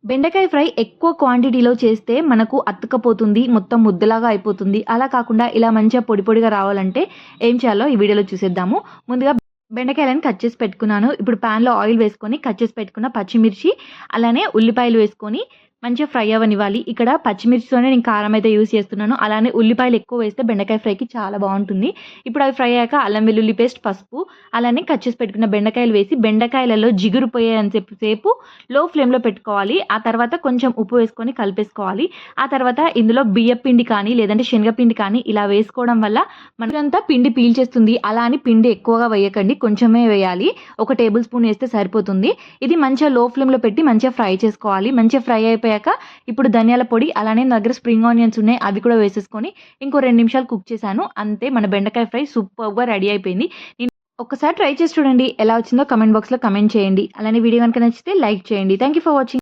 బెండకాయ ఫ్రై ఎక్కువ క్వాంటిటీలో చేస్తే మనకు అతుక్కపోతుంది. మొత్తం ముద్దలాగా అయిపోతుంది. అలా కాకుండా ఇలా మంచిగా పొడి పొడిగా రావాలంటే ఏం చేయాలో ఈ వీడియోలో చూసేద్దాము. ముందుగా బెండకాయలను కట్ చేసి పెట్టుకున్నాను. ఇప్పుడు ప్యాన్‌లో ఆయిల్ వేసుకొని కట్ చేసి పెట్టుకున్న పచ్చిమిర్చి, అలానే ఉల్లిపాయలు వేసుకొని మంచిగా ఫ్రై అవ్వనివ్వాలి. ఇక్కడ పచ్చిమిర్చితోనే నేను కారం అయితే యూజ్ చేస్తున్నాను. అలానే ఉల్లిపాయలు ఎక్కువ వేస్తే బెండకాయ ఫ్రైకి చాలా బాగుంటుంది. ఇప్పుడు అవి ఫ్రై అయ్యాక అల్లం వెల్లుల్లి పేస్ట్, పసుపు, అలానే కట్ చేసి పెట్టుకున్న బెండకాయలు వేసి బెండకాయలలో జిగురు పోయేంత సేపు లో ఫ్లేమ్‌లో పెట్టుకోవాలి. ఆ తర్వాత కొంచెం ఉప్పు వేసుకొని కలిపేసుకోవాలి. ఆ తర్వాత ఇందులో బియ్యపిండి కానీ లేదంటే శనగపిండి కానీ ఇలా వేసుకోవడం వల్ల మనకంతా పిండి పీల్చేస్తుంది. అలా అని పిండి ఎక్కువగా వేయకండి, కొంచెమే వేయాలి. 1 టేబుల్ స్పూన్ వేస్తే సరిపోతుంది. ఇది మంచిగా లో ఫ్లేమ్‌లో పెట్టి మంచిగా ఫ్రై చేసుకోవాలి. మంచిగా ఫ్రై అయిపోయాక ఇప్పుడు ధనియాల పొడి, అలానే నా దగ్గర స్ప్రింగ్ ఆనియన్స్ ఉన్నాయి, అవి కూడా వేసేసుకొని ఇంకో 2 నిమిషాలు కుక్ చేశాను. అంతే, మన బెండకాయ ఫ్రై సూపర్‌గా రెడీ అయిపోయింది. ఒక్కసారి ట్రై చేసి చూడండి. ఎలా వచ్చిందో కామెంట్ బాక్స్‌లో కామెంట్ చేయండి. అలానే వీడియో గనుక నచ్చితే లైక్ చేయండి. Thank you for watching.